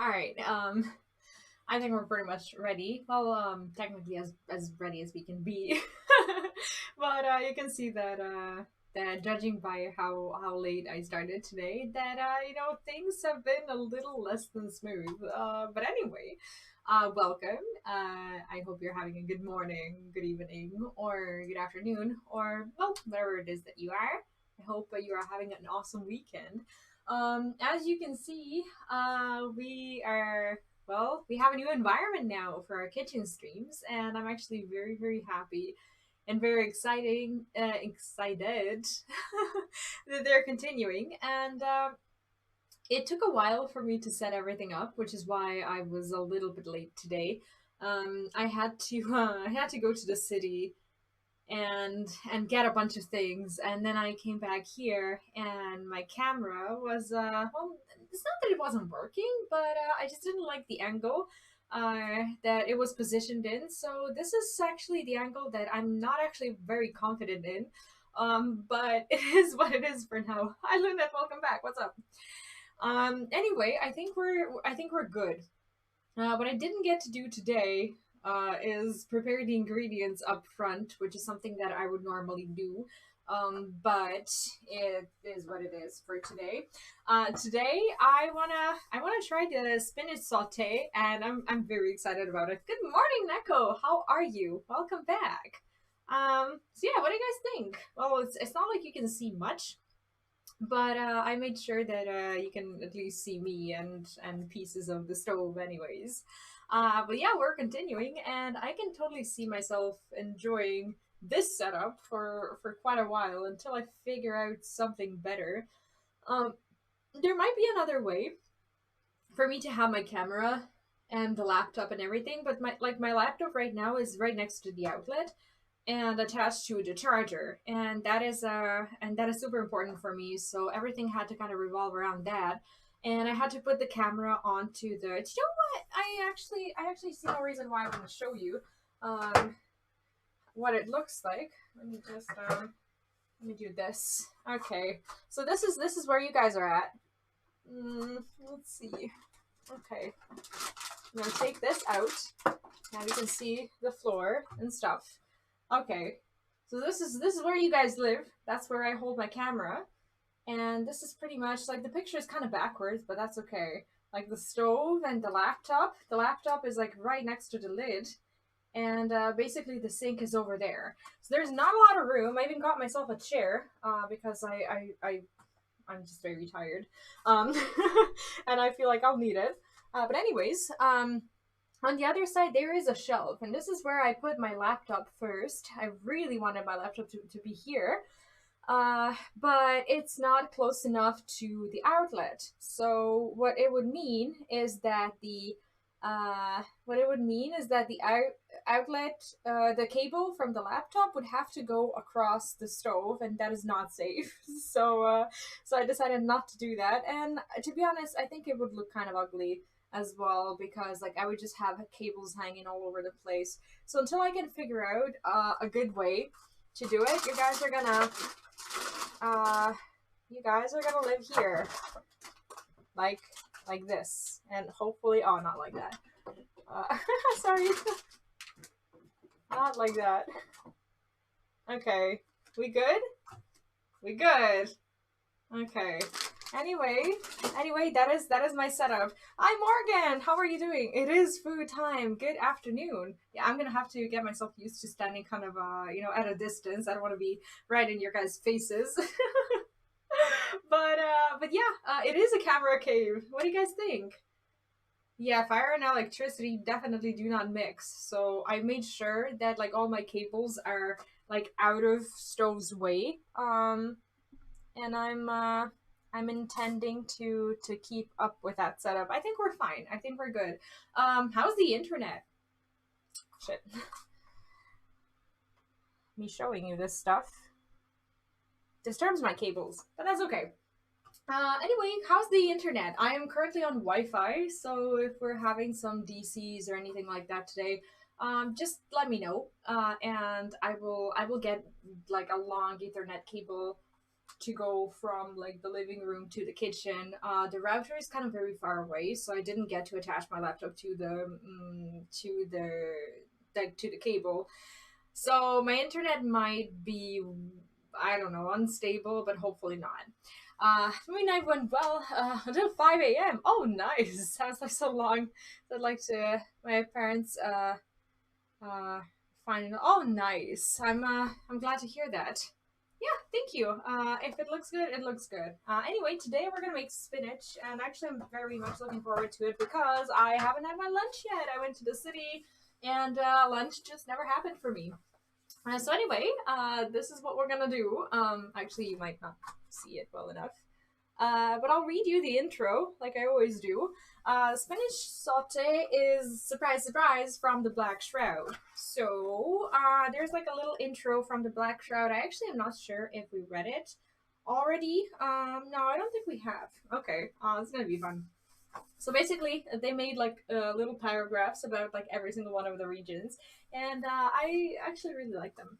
Alright, I think we're pretty much ready. Well, technically as ready as we can be. But you can see that judging by how late I started today, that things have been a little less than smooth. But anyway, welcome. I hope you're having a good morning, good evening, or good afternoon, or well, whatever it is that you are. I hope you are having an awesome weekend. As you can see, we have a new environment now for our kitchen streams, and I'm actually very, very happy and very excited that they're continuing. And it took a while for me to set everything up, which is why I was a little bit late today. I had to I had to go to the city and get a bunch of things, and then I came back here and my camera was well, it's not that it wasn't working, but I just didn't like the angle that it was positioned in. So this is actually the angle that I'm not actually very confident in, but it is what it is for now. Hi Lynette, welcome back. What's up? Anyway, I think we're good. What I didn't get to do today is prepare the ingredients up front, which is something that I would normally do. But it is what it is for today. Today I wanna try the spinach sauté, and I'm very excited about it. Good morning, Neko. How are you? Welcome back. So yeah, what do you guys think? Well, it's not like you can see much, but I made sure that you can at least see me and pieces of the stove, anyways. But yeah, we're continuing, and I can totally see myself enjoying this setup for quite a while until I figure out something better. Um, there might be another way for me to have my camera and the laptop and everything, but my laptop right now is right next to the outlet and attached to the charger, and that is super important for me, so everything had to kind of revolve around that. And I had to put the camera onto the, you know what, I actually see no reason why I wouldn't show you what it looks like. Let me just let me do this. Okay, so this is where you guys are at. Let's see. Okay, I'm gonna take this out. Now you can see the floor and stuff. Okay, so this is where you guys live. That's where I hold my camera, and this is pretty much like the picture is kind of backwards, but that's okay. Like the stove and the laptop. The laptop is like right next to the lid, and basically the sink is over there. So there's not a lot of room. I even got myself a chair because I'm just very tired, um, and I feel like I'll need it. But anyways, on the other side, there is a shelf, and this is where I put my laptop first. I really wanted my laptop to be here, but it's not close enough to the outlet. So what it would mean is that the outlet, the cable from the laptop would have to go across the stove, and that is not safe. So I decided not to do that. And to be honest, I think it would look kind of ugly as well, because like I would just have cables hanging all over the place. So until I can figure out a good way to do it, you guys are gonna live here like this, and hopefully, oh, not like that. Sorry, not like that. Okay, we good? We good. Okay. Anyway, that is my setup. Hi Morgan, how are you doing? It is food time. Good afternoon. Yeah, I'm gonna have to get myself used to standing kind of at a distance. I don't want to be right in your guys' faces. But yeah, it is a camera cave. What do you guys think? Yeah, fire and electricity definitely do not mix. So I made sure that like all my cables are like out of stove's way. And I'm intending to keep up with that setup. I think we're fine. I think we're good. How's the internet? Shit. Me showing you this stuff disturbs my cables, but that's okay. Anyway, how's the internet? I am currently on Wi-Fi, so if we're having some DCs or anything like that today, just let me know, and I will get like a long Ethernet cable to go from like the living room to the kitchen. The router is kind of very far away, so I didn't get to attach my laptop to the cable. So my internet might be, I don't know, unstable, but hopefully not. My night went well until 5 a.m. Oh, nice. Sounds like so long. I'd like to, my parents, finding. Oh, nice. I'm glad to hear that. Yeah, thank you. If it looks good, it looks good. Anyway, today we're gonna make spinach, and actually I'm very much looking forward to it because I haven't had my lunch yet. I went to the city, and lunch just never happened for me. So anyway, this is what we're gonna do. Actually, you might not see it well enough. But I'll read you the intro, like I always do. Spinach Sauté is, surprise, surprise, from the Black Shroud. So, there's like a little intro from the Black Shroud. I actually am not sure if we read it already. No, I don't think we have. Okay, it's gonna be fun. So basically, they made like little paragraphs about like every single one of the regions, and I actually really like them.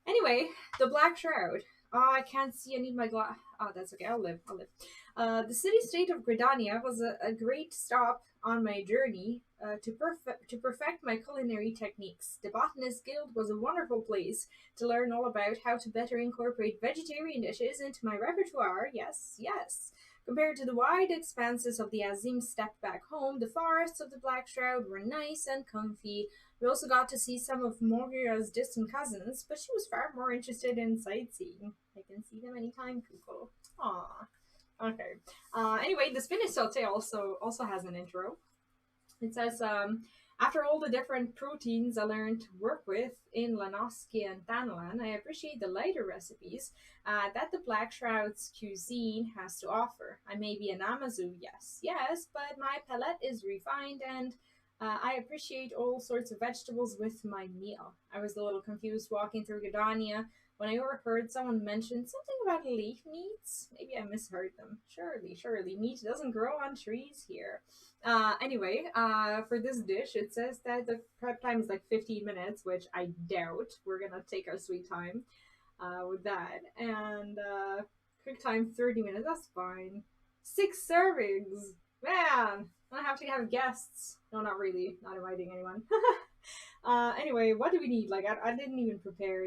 Anyway, the Black Shroud. Oh, I can't see. I need my glass. Oh, that's okay. I'll live. The city-state of Gridania was a great stop on my journey to perfect my culinary techniques. The Botanist Guild was a wonderful place to learn all about how to better incorporate vegetarian dishes into my repertoire. Yes, yes. Compared to the wide expanses of the Azim steppe back home, the forests of the Black Shroud were nice and comfy. We also got to see some of Morgia's distant cousins, but she was far more interested in sightseeing. I can see them anytime, people. Aww. Okay. Anyway, the Spinach Sauté also has an intro. It says, after all the different proteins I learned to work with in Lanoski and Thanalan, I appreciate the lighter recipes that the Black Shroud's cuisine has to offer. I may be an Amazu, yes, but my palate is refined and I appreciate all sorts of vegetables with my meal. I was a little confused walking through Gridania when I overheard someone mention something about leaf meats. Maybe I misheard them. Surely, meat doesn't grow on trees here. Anyway, for this dish, it says that the prep time is like 15 minutes, which I doubt. We're gonna take our sweet time with that. And cook time 30 minutes, that's fine. 6 servings! Man! I have to have guests. No, not really. Not inviting anyone. Anyway, what do we need? Like, I didn't even prepare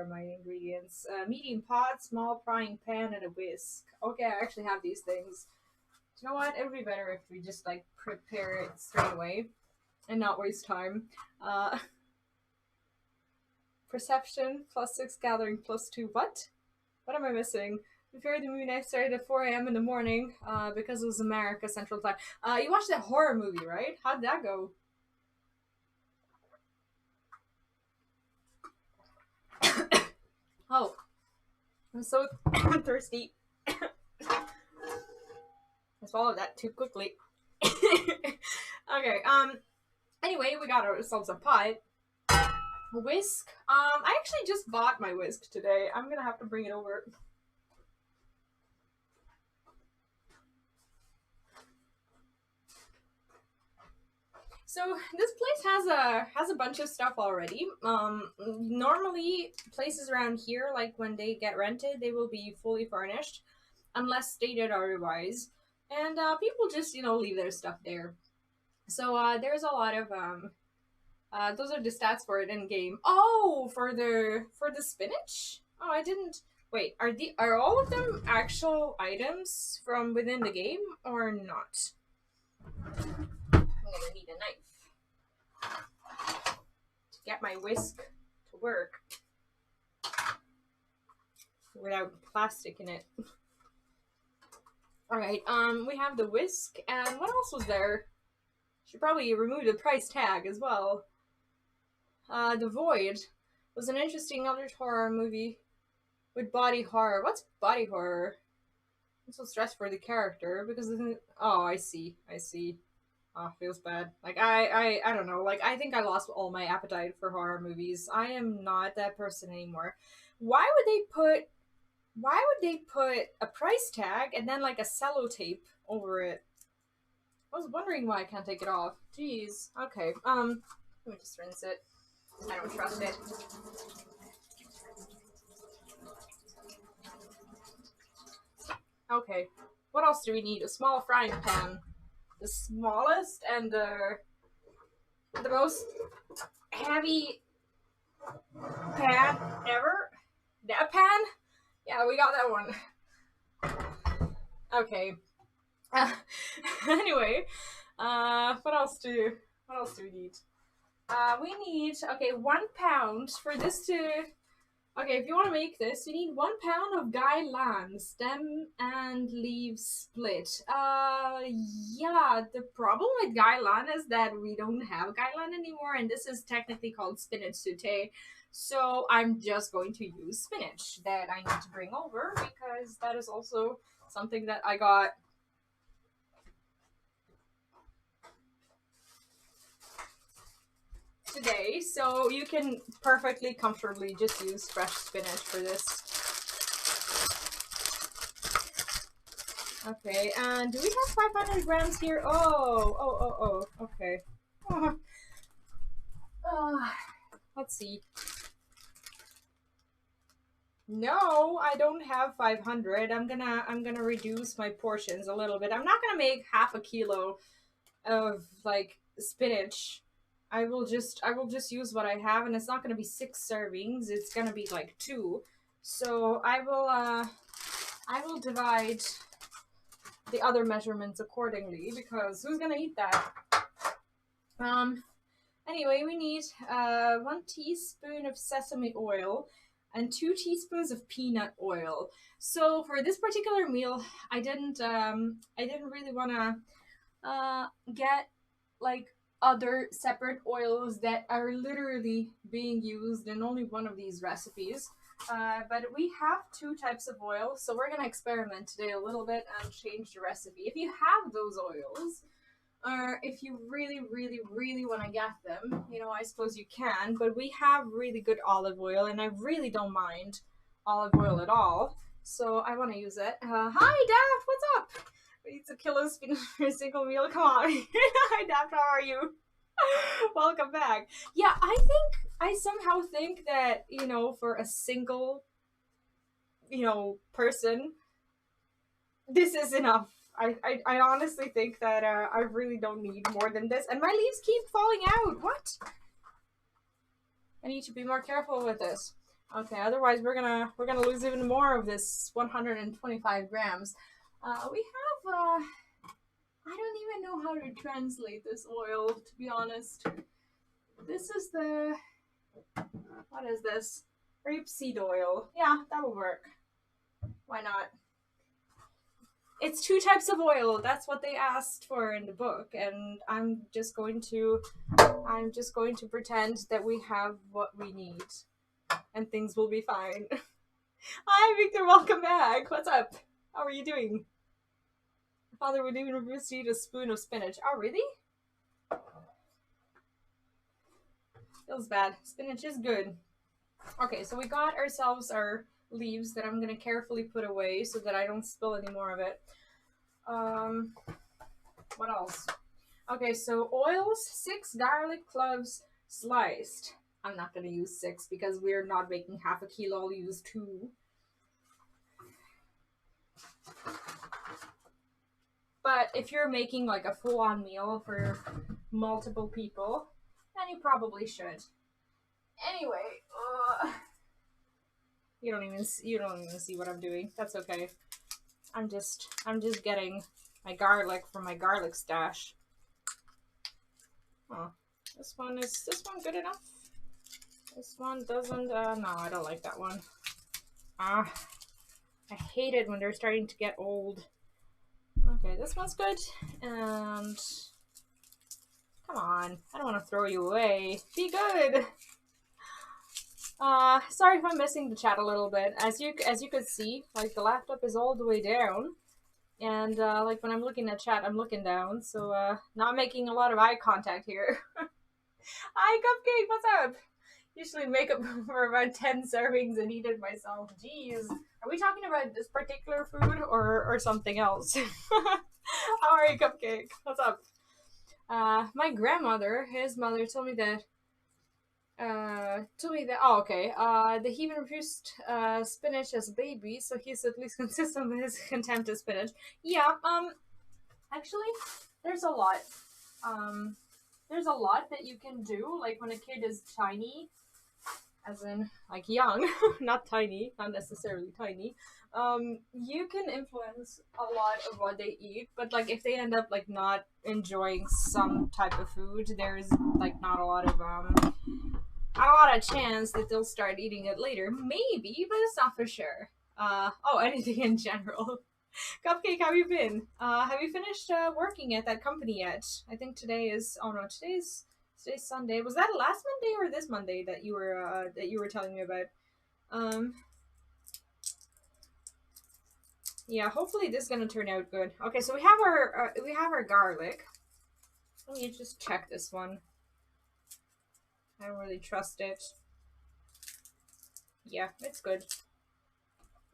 my ingredients. Medium pot, small frying pan, and a whisk. Okay, I actually have these things. Do you know what? It would be better if we just, like, prepare it straight away and not waste time. Perception, +6, gathering, +2. What? What am I missing? Prepare the movie night started at 4 a.m. in the morning because it was America Central Time. You watched that horror movie, right? How'd that go? Oh, I'm so thirsty. I swallowed that too quickly. Okay, anyway, we got ourselves a pot. A whisk. I actually just bought my whisk today. I'm gonna have to bring it over. So this place has a bunch of stuff already. Normally places around here, like when they get rented, they will be fully furnished, unless stated otherwise. And people just leave their stuff there. So there's a lot of those are the stats for it in game. Oh, for the spinach. Oh, I didn't. Wait, are all of them actual items from within the game or not? I'm gonna need a knife to get my whisk to work without plastic in it. Alright, we have the whisk, and what else was there? Should probably remove the price tag as well. The Void was an interesting adult horror movie with body horror. What's body horror? I'm so stressed for the character because oh, I see. Oh, feels bad. Like I don't know. Like I think I lost all my appetite for horror movies. I am not that person anymore. Why would they put a price tag and then like a sellotape over it? I was wondering why I can't take it off. Jeez. Okay. Let me just rinse it. I don't trust it. Okay, what else do we need? A small frying pan. The smallest and the most heavy pan ever. That pan? Yeah, we got that one. Okay. Anyway, what else do we need? We need, okay, 1 pound for this to. Okay, if you want to make this, you need 1 pound of Guy Lan stem and leaves split. Yeah, the problem with Guy Lan is that we don't have Guy Lan anymore, and this is technically called Spinach Sauté. So I'm just going to use spinach that I need to bring over because that is also something that I got today. So you can perfectly comfortably just use fresh spinach for this. Okay, and do we have 500 grams here? Oh, okay. Let's see. No, I don't have 500. I'm gonna reduce my portions a little bit. I'm not gonna make half a kilo of like spinach. I will just use what I have, and it's not gonna be 6 servings. It's gonna be like 2. So I will divide the other measurements accordingly because who's gonna eat that? Anyway, we need 1 teaspoon of sesame oil and 2 teaspoons of peanut oil. So for this particular meal, I didn't really wanna get like other separate oils that are literally being used in only one of these recipes. But we have 2 types of oil, so we're gonna experiment today a little bit and change the recipe. If you have those oils, or if you really, really, really want to get them, you know, I suppose you can, but we have really good olive oil, and I really don't mind olive oil at all, so I want to use it. Hi, Daft, what's up? We need to kill a spinach for a single meal, come on. Hi, Daft, how are you? Welcome back. Yeah, I somehow think that, you know, for a single, you know, person, this is enough. I honestly think that I really don't need more than this, and my leaves keep falling out. What? I need to be more careful with this. Okay, otherwise we're gonna lose even more of this 125 grams. We have I don't even know how to translate this oil, to be honest. This is the, what is this? Rapeseed oil. Yeah, that will work. Why not? It's 2 types of oil. That's what they asked for in the book, and I'm just going to pretend that we have what we need, and things will be fine. Hi, Victor. Welcome back. What's up? How are you doing? Father would even refuse to eat a spoon of spinach. Oh, really? Feels bad. Spinach is good. Okay, so we got ourselves our leaves that I'm gonna carefully put away so that I don't spill any more of it. What else? Okay, so oils, 6 garlic cloves sliced. I'm not gonna use 6 because we're not making half a kilo. I'll use 2. But if you're making like a full-on meal for multiple people, then you probably should. Anyway, you don't even see what I'm doing. That's okay. I'm just getting my garlic from my garlic stash. Oh, this one good enough? This one doesn't. No, I don't like that one. I hate it when they're starting to get old. Okay, this one's good. And come on, I don't want to throw you away. Be good. Sorry if I'm missing the chat a little bit. As you could see, like the laptop is all the way down, and like when I'm looking at chat, I'm looking down, so not making a lot of eye contact here. Hi, Cupcake, what's up? Usually make up for about 10 servings and eat it myself. Jeez, are we talking about this particular food or something else? How are you, Cupcake? What's up? My grandmother, his mother, told me that told me that. Oh, okay. That he even refused spinach as a baby, so he's at least consistent with his contempt of spinach. Yeah. Actually, there's a lot. Um, there's a lot that you can do. Like when a kid is tiny, as in like young, not tiny, not necessarily tiny. You can influence a lot of what they eat, but like if they end up like not enjoying some type of food, there's like not a lot of chance that they'll start eating it later. Maybe, but it's not for sure. Oh, anything in general. Cupcake, how you been? Have you finished working at that company yet? I think today is. Oh no, today's Sunday. Was that last Monday or this Monday that you were telling me about? Um, yeah. Hopefully this is gonna turn out good. Okay, so we have our garlic. Let me just check this one. I don't really trust it. Yeah, it's good.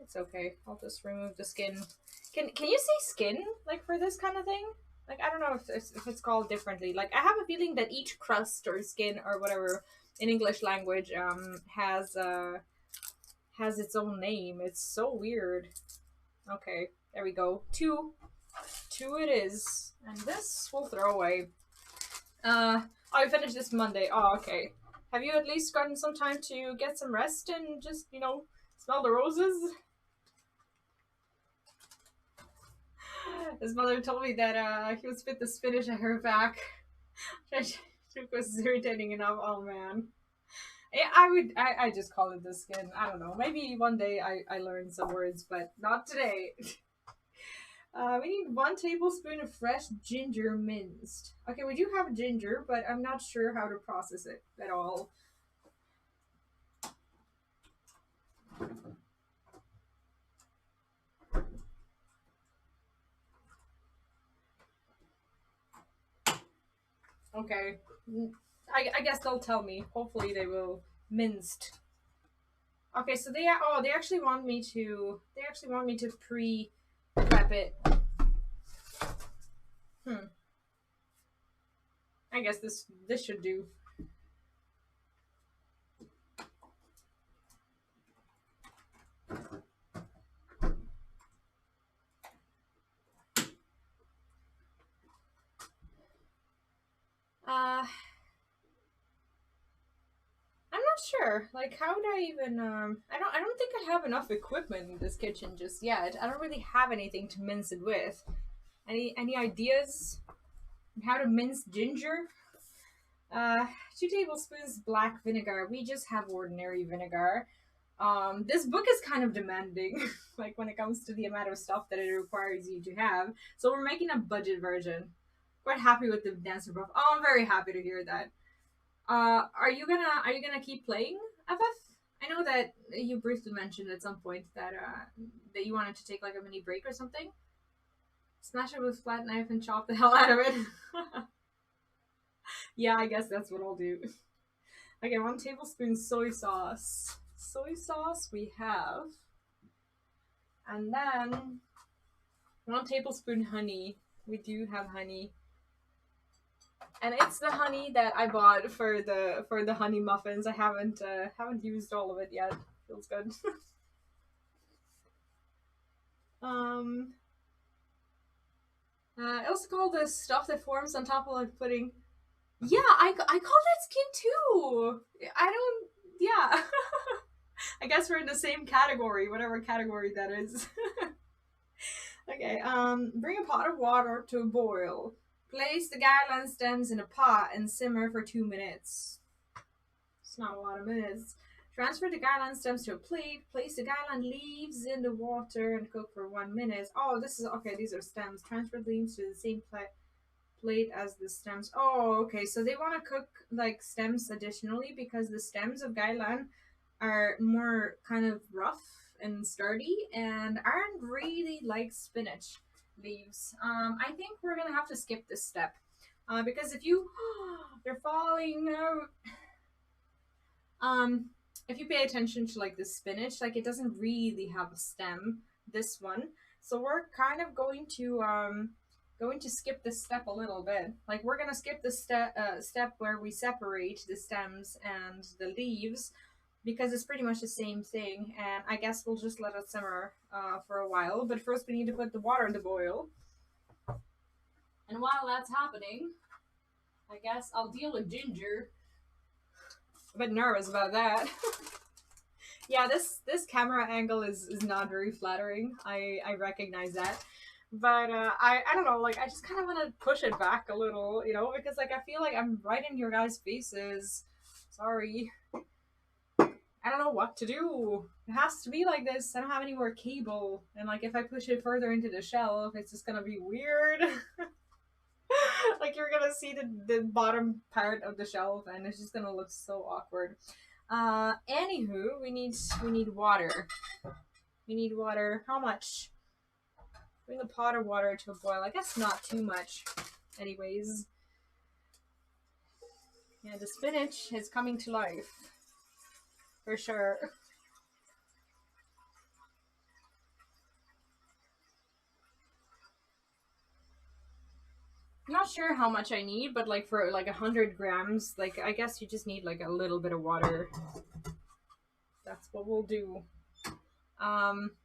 It's okay. I'll just remove the skin. Can you say skin like for this kind of thing? Like I don't know if it's called differently. Like I have a feeling that each crust or skin or whatever in English language has its own name. It's so weird. Okay, there we go. Two it is, and this we'll throw away. I finished this Monday. Oh, okay. Have you at least gotten some time to get some rest and just smell the roses? His mother told me that he would spit the spinach at her back. She was irritating enough. Oh man. Yeah, I just call it the skin. I don't know. Maybe one day I learn some words, but not today. We need 1 tablespoon of fresh ginger minced. Okay, we do have ginger, but I'm not sure how to process it at all. Okay. I guess they'll tell me. Hopefully they will minced. Okay, so they actually want me to pre-prep it. I guess this should do. I'm not sure. Like, how would I even? I don't think I have enough equipment in this kitchen just yet. I don't really have anything to mince it with. Any ideas on how to mince ginger? 2 tablespoons black vinegar. We just have ordinary vinegar. This book is kind of demanding, like when it comes to the amount of stuff that it requires you to have. So we're making a budget version. Quite happy with the dancer buff. Oh, I'm very happy to hear that. Are you gonna keep playing FF? I know that you briefly mentioned at some point that that you wanted to take like a mini break or something. Smash it with a flat knife and chop the hell out of it. Yeah, I guess that's what I'll do. Okay, 1 tablespoon soy sauce. Soy sauce we have. And then 1 tablespoon honey. We do have honey. And it's the honey that I bought for the honey muffins. I haven't used all of it yet. Feels good. I also call the stuff that forms on top of like pudding. Yeah, I call that skin too. I don't. Yeah. I guess we're in the same category, whatever category that is. Okay. Bring a pot of water to a boil. Place the garland stems in a pot and simmer for 2 minutes. It's not a lot of minutes. Transfer the garland stems to a plate. Place the garland leaves in the water and cook for 1 minute. Oh, this is okay. These are stems. Transfer the leaves to the same plate as the stems. Oh, okay. So they want to cook like stems additionally because the stems of garland are more kind of rough and sturdy and aren't really like spinach leaves. I think we're gonna have to skip this step because if they're falling out. If you pay attention to like the spinach, like it doesn't really have a stem. This one, so we're kind of going to going to skip this step a little bit. Like, we're gonna skip the step where we separate the stems and the leaves, because it's pretty much the same thing, and I guess we'll just let it simmer for a while. But first we need to put the water in the boil. And while that's happening, I guess I'll deal with ginger. I'm a bit nervous about that. Yeah, this camera angle is not very flattering. I recognize that. But I don't know, like, I just kind of want to push it back a little, you know, because like I feel like I'm right in your guys' faces. Sorry. I don't know what to do. It has to be like this. I don't have any more cable. And like if I push it further into the shelf, it's just gonna be weird. Like you're gonna see the bottom part of the shelf and it's just gonna look so awkward. Anywho, we need water. We need water. How much? Bring a pot of water to a boil. I guess not too much. Anyways. Yeah, the spinach is coming to life. For sure. I'm not sure how much I need, but like for like 100 grams, like I guess you just need like a little bit of water. That's what we'll do.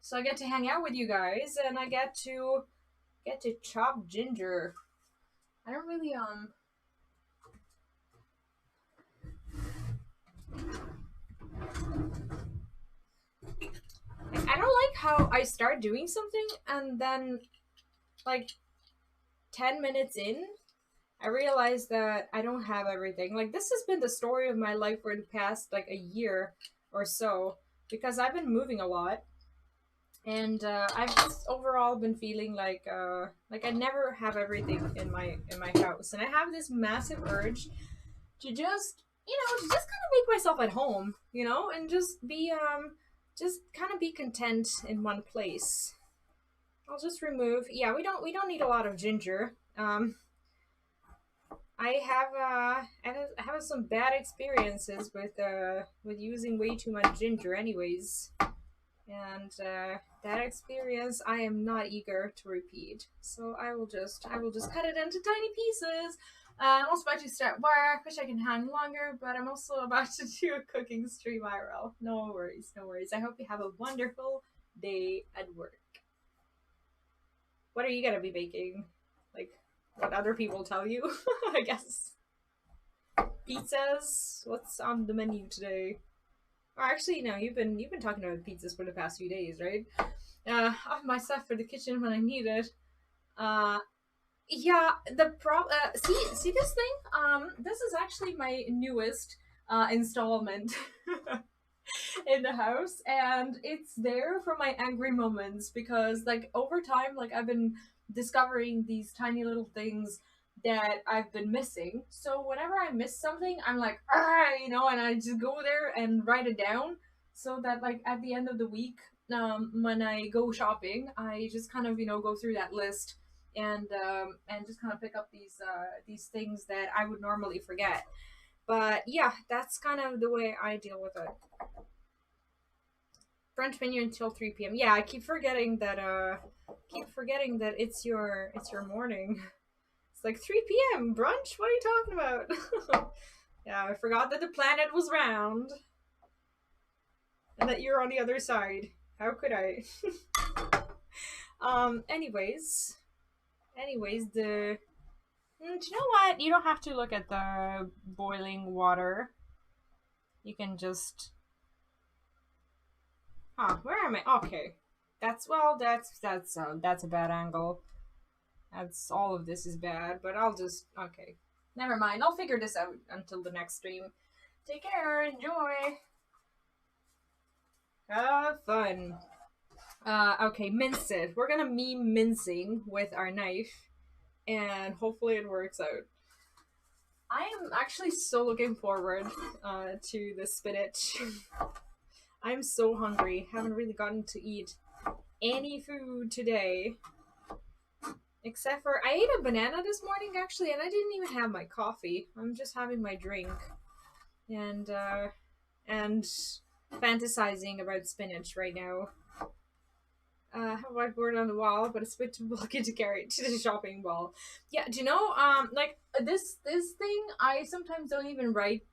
So I get to hang out with you guys, and I get to chop ginger. I don't really I don't like how I start doing something and then like 10 minutes in I realize that I don't have everything. Like this has been the story of my life for the past like a year or so, because I've been moving a lot. And I've just overall been feeling like I never have everything in my house, and I have this massive urge to just kind of make myself at home, you know, and just kind of be content in one place. I'll just remove. Yeah, we don't need a lot of ginger. I have some bad experiences with using way too much ginger, anyways. And that experience I am not eager to repeat. So I will just cut it into tiny pieces. I'm also about to start work. Wish I can hang longer, but I'm also about to do a cooking stream IRL. No worries, no worries. I hope you have a wonderful day at work. What are you gonna be baking? Like what other people tell you? I guess. Pizzas. What's on the menu today? Or actually, no. You've been talking about pizzas for the past few days, right? I have my stuff for the kitchen when I need it. Yeah. See this thing. This is actually my newest installment in the house, and it's there for my angry moments because, like, over time, like I've been discovering these tiny little things that I've been missing. So whenever I miss something, I'm like, and I just go there and write it down so that like at the end of the week, when I go shopping, I just kind of go through that list and just kind of pick up these things that I would normally forget. But yeah, that's kind of the way I deal with it. French menu until 3 p.m. Yeah, I keep forgetting that it's your morning. It's like 3 p.m. brunch? What are you talking about? Yeah, I forgot that the planet was round. And that you're on the other side. How could I? Anyways, do you know what? You don't have to look at the boiling water. You can just where am I? Okay. That's a bad angle. That's all of this is bad, but I'll just okay. Never mind. I'll figure this out until the next stream. Take care. Enjoy. Have fun. Okay, mince it. We're gonna meme mincing with our knife, and hopefully it works out. I am actually so looking forward to the spinach. I'm so hungry. Haven't really gotten to eat any food today. Except for, I ate a banana this morning actually, and I didn't even have my coffee. I'm just having my drink. And fantasizing about spinach right now. have a whiteboard on the wall, but it's a bit too bulky to carry to the shopping wall. Yeah, do you know, like this thing, I sometimes don't even write.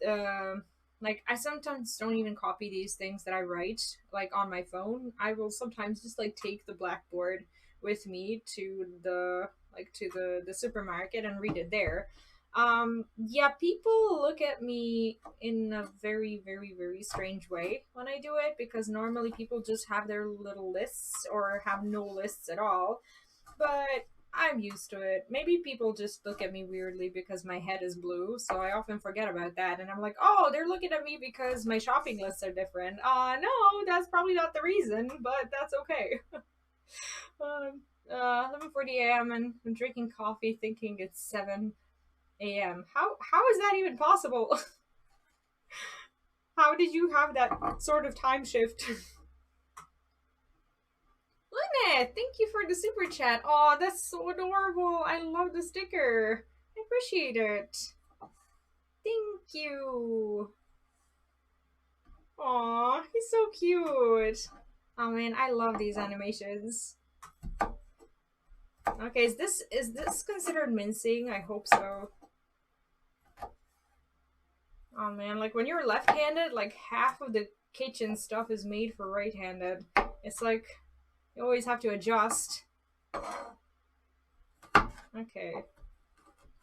Like I sometimes don't even copy these things that I write like on my phone. I will sometimes just like take the blackboard with me to the supermarket and read it there. Yeah, people look at me in a very, very, very strange way when I do it, because normally people just have their little lists or have no lists at all. But I'm used to it. Maybe people just look at me weirdly because my head is blue, so I often forget about that. And I'm like, oh, they're looking at me because my shopping lists are different. No, that's probably not the reason, but that's okay. 11:40 a.m. and I'm drinking coffee thinking it's 7 a.m. How is that even possible? How did you have that sort of time shift? Lynette, thank you for the super chat. Oh, that's so adorable. I love the sticker. I appreciate it. Thank you. Aw, he's so cute. Oh man, I love these animations. Okay, is this considered mincing? I hope so. Oh man, like when you're left-handed, like half of the kitchen stuff is made for right-handed. It's like you always have to adjust. Okay.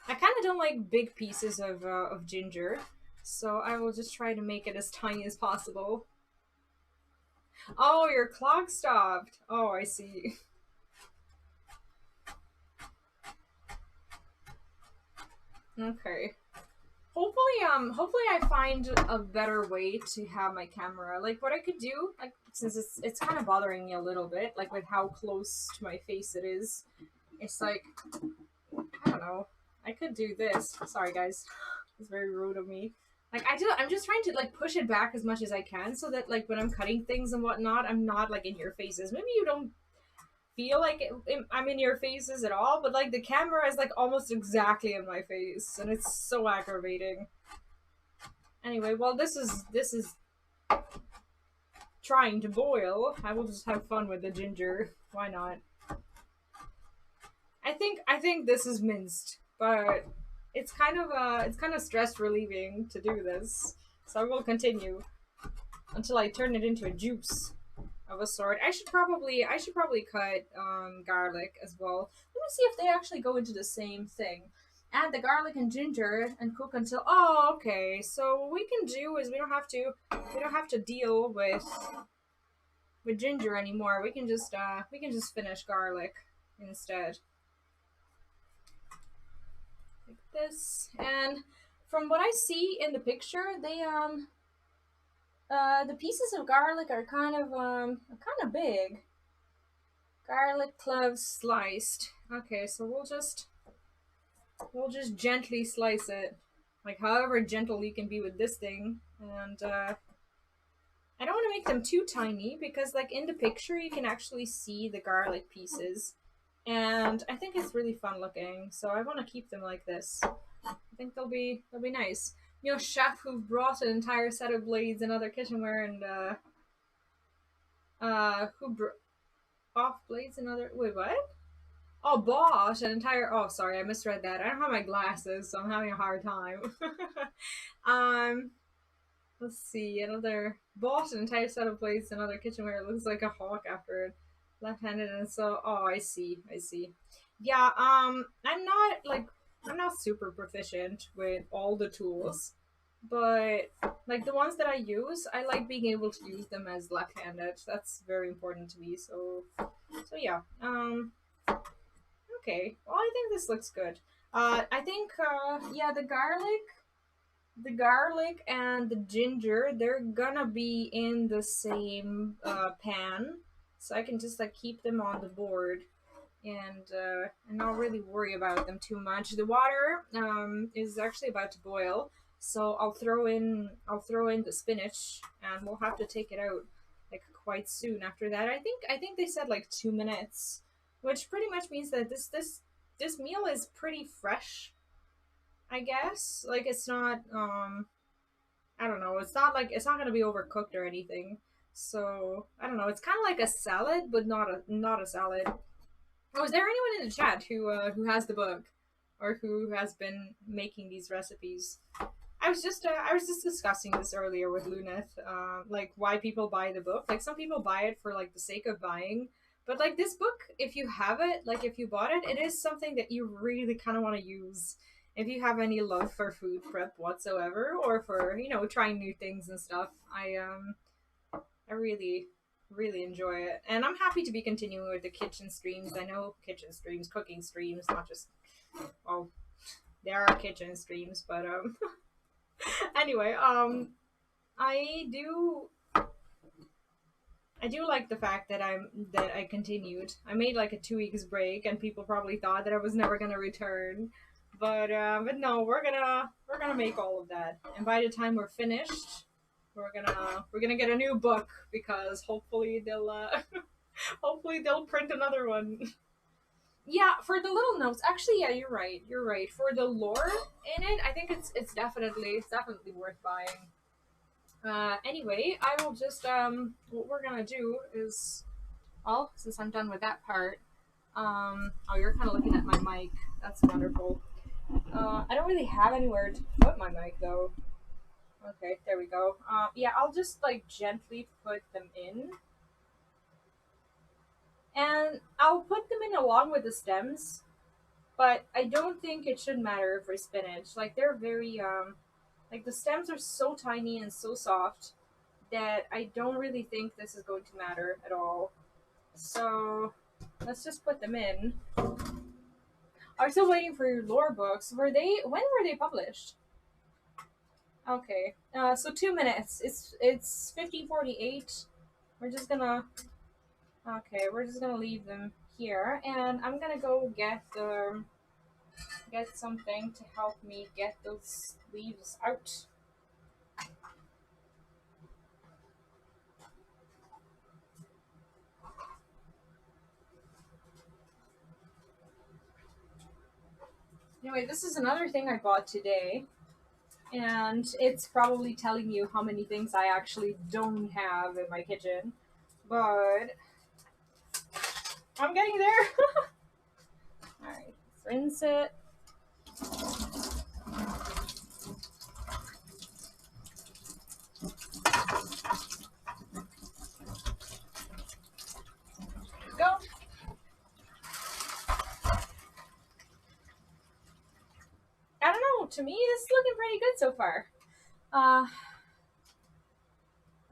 I kind of don't like big pieces of ginger, so I will just try to make it as tiny as possible. Oh, your clock stopped. Oh, I see. Okay. Hopefully I find a better way to have my camera. Like what I could do, like since it's kind of bothering me a little bit, like with how close to my face it is. It's like I don't know. I could do this. Sorry guys. It's very rude of me. Like I'm just trying to like push it back as much as I can so that like when I'm cutting things and whatnot, I'm not like in your faces. Maybe you don't feel like I'm in your faces at all, but like the camera is like almost exactly in my face, and it's so aggravating. Anyway, well this is trying to boil. I will just have fun with the ginger. Why not? I think this is minced, but it's kind of stress relieving to do this. So I will continue until I turn it into a juice of a sort. I should probably cut garlic as well. Let me see if they actually go into the same thing. Add the garlic and ginger and cook until. Oh, okay. So what we can do is we don't have to deal with ginger anymore. We can just finish garlic instead. Like this. And from what I see in the picture, the pieces of garlic are kind of big. Garlic cloves sliced. Okay, so we'll just gently slice it, like however gentle you can be with this thing. And I don't want to make them too tiny because, like in the picture, you can actually see the garlic pieces, and I think it's really fun looking. So I want to keep them like this. I think they'll be nice. You know, chef who brought an entire set of blades and other kitchenware, and who brought off blades and other. Wait, what? Oh, bought an entire. Oh, sorry, I misread that. I don't have my glasses, so I'm having a hard time. um, let's see. Another bought an entire set of plates and other kitchenware. It looks like a hawk after left-handed, and so. Oh, I see. I see. Yeah. I'm not super proficient with all the tools, but like the ones that I use, I like being able to use them as left-handed. That's very important to me. So yeah. Okay. Well, I think this looks good. I think yeah, the garlic and the ginger, they're gonna be in the same pan, so I can just like keep them on the board and not really worry about them too much. The water is actually about to boil, so I'll throw in the spinach, and we'll have to take it out like quite soon after that. I think they said like 2 minutes, which pretty much means that this meal is pretty fresh, I guess. Like it's not I don't know, it's not gonna be overcooked or anything. So I don't know. It's kind of like a salad, but not a salad. Oh, is there anyone in the chat who has the book, or who has been making these recipes? I was just discussing this earlier with Luneth, like why people buy the book. Like some people buy it for like the sake of buying, but like this book, if you have it, like if you bought it, it is something that you really kind of want to use. If you have any love for food prep whatsoever, or for trying new things and stuff, I really really enjoy it, and I'm happy to be continuing with the kitchen streams. I know kitchen streams, cooking streams, not just well, there are kitchen streams, but anyway, I do I do like the fact that I continued. I made like a 2 weeks break, and people probably thought that I was never gonna return, but no, we're gonna make all of that, and by the time we're finished, we're gonna get a new book, because hopefully they'll hopefully they'll print another one. Yeah, for the little notes, actually, yeah, you're right. You're right. For the lore in it, I think it's definitely worth buying. Anyway, I will just what we're gonna do is, well, since I'm done with that part, oh, you're kind of looking at my mic. That's wonderful. I don't really have anywhere to put my mic though. Okay, there we go. Yeah, I'll just like gently put them in. And I'll put them in along with the stems, but I don't think it should matter for spinach. Like they're very like the stems are so tiny and so soft that I don't really think this is going to matter at all. So let's just put them in. I'm still waiting for your lore books. When were they published? Okay. So 2 minutes. It's 15:48. We're just gonna leave them here, and I'm gonna go get something to help me get those leaves out. Anyway, this is another thing I bought today, and it's probably telling you how many things I actually don't have in my kitchen, but I'm getting there. Alright, let's rinse it. Go. I don't know, to me this is looking pretty good so far. A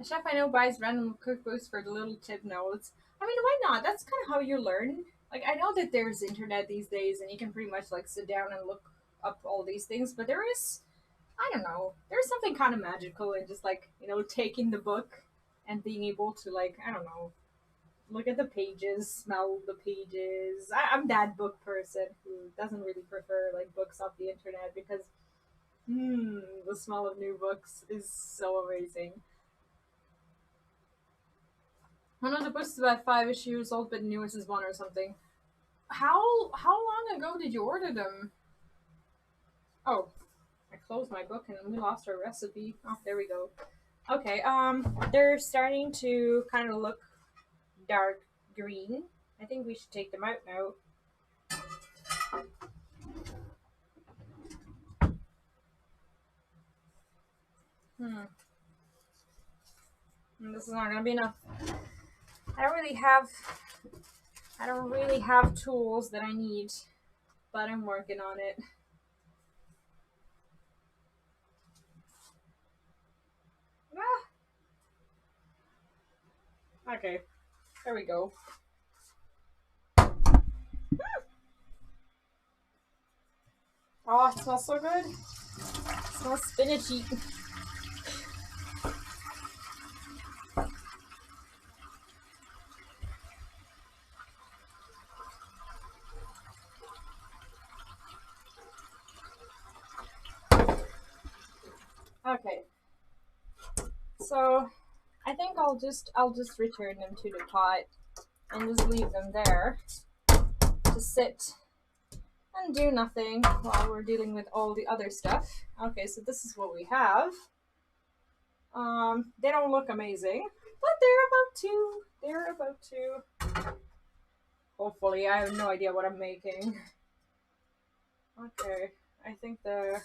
chef I know buys random cookbooks for the little tip notes. I mean, why not? That's kind of how you learn. Like, I know that there's internet these days, and you can pretty much like sit down and look up all these things, but there is, I don't know, there's something kind of magical in just like taking the book and being able to, like, I don't know, look at the pages, smell the pages. I'm that book person who doesn't really prefer like books off the internet, because the smell of new books is so amazing. One of the books is about 5 years old, but newest is 1 or something. How long ago did you order them? Oh, I closed my book and we lost our recipe. Oh, there we go. Okay, they're starting to kind of look dark green. I think we should take them out now. This is not gonna be enough. I don't really have tools that I need, but I'm working on it. Okay, there we go. Oh, it smells so good. It smells spinachy. Okay. So I think I'll just return them to the pot and just leave them there to sit and do nothing while we're dealing with all the other stuff. Okay, so this is what we have. They don't look amazing, but they're about to. They're about to. Hopefully, I have no idea what I'm making. Okay, I think the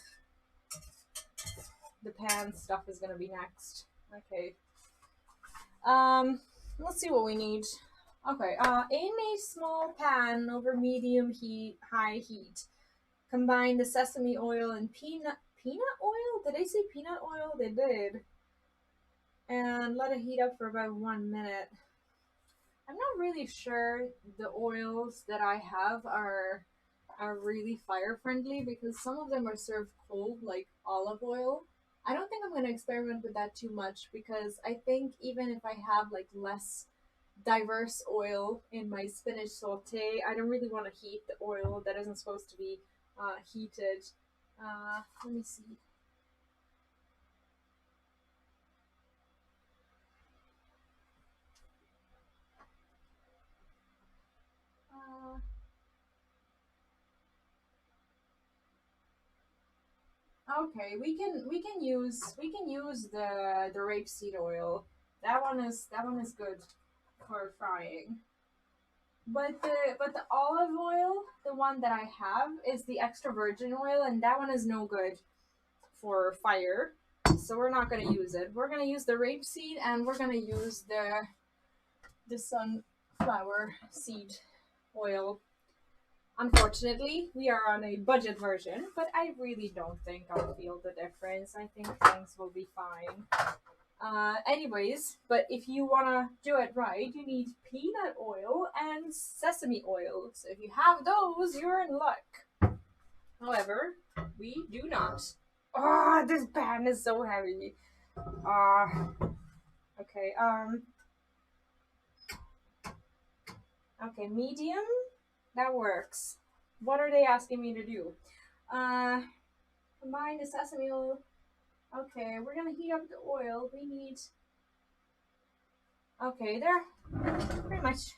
pan stuff is gonna be next. Okay. Let's see what we need. Okay, in a small pan over medium heat, high heat, combine the sesame oil and peanut oil? Did they say peanut oil? They did. And let it heat up for about 1 minute. I'm not really sure the oils that I have are really fire friendly because some of them are served cold, like olive oil. I don't think I'm going to experiment with that too much because I think even if I have like less diverse oil in my spinach saute, I don't really want to heat the oil that isn't supposed to be heated. Let me see. Uh, Okay, we can use the rapeseed oil. That one is good for frying. But the olive oil, the one that I have, is the extra virgin oil, and that one is no good for fire. So we're not gonna use it. We're gonna use the rapeseed, and we're gonna use the sunflower seed oil. Unfortunately, we are on a budget version, but I really don't think I'll feel the difference. I think things will be fine. Anyways, but if you wanna do it right, you need peanut oil and sesame oil. So if you have those, you're in luck. However, we do not. Ah, this pan is so heavy. Ah, okay. Okay, medium. That works. What are they asking me to do? Uh, Combine the sesame oil. Okay, we're gonna heat up the oil. We need. Okay, they're pretty much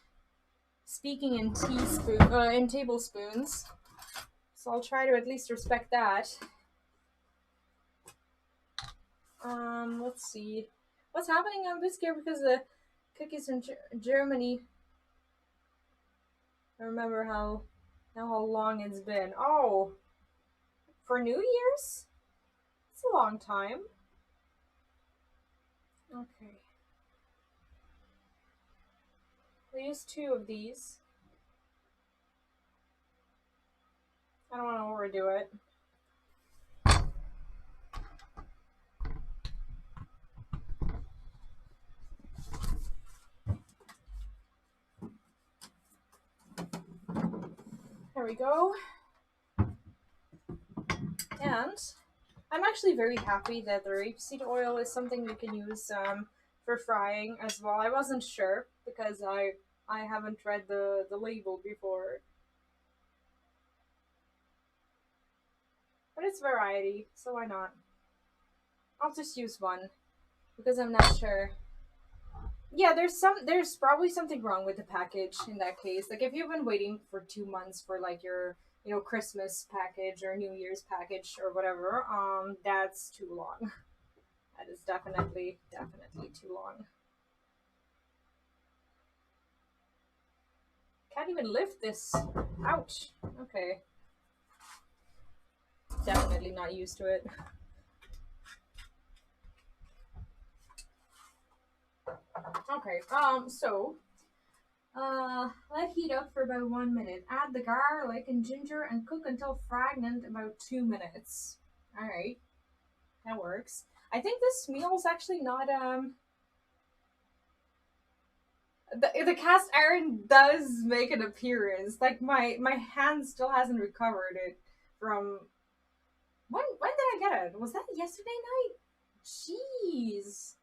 speaking in tablespoons. So I'll try to at least respect that. Let's see. What's happening? I'm a bit scared because the cookies in Germany. I remember how long it's been. Oh, for New Year's? It's a long time. Okay. We use 2 of these. I don't want to overdo it. There we go. And I'm actually very happy that the rapeseed oil is something you can use for frying as well. I wasn't sure because I haven't read the label before. But it's variety, so why not? I'll just use one because I'm not sure. Yeah, there's probably something wrong with the package in that case. Like if you've been waiting for 2 months for like your Christmas package or New Year's package or whatever, that's too long. That is definitely too long. Can't even lift this. Ouch. Okay. Definitely not used to it. Okay. Let heat up for about 1 minute. Add the garlic and ginger and cook until fragrant about 2 minutes. All right, that works. I think this meal is actually not the cast iron does make an appearance. Like my hand still hasn't recovered it from when did I get it? Was that yesterday night? Jeez.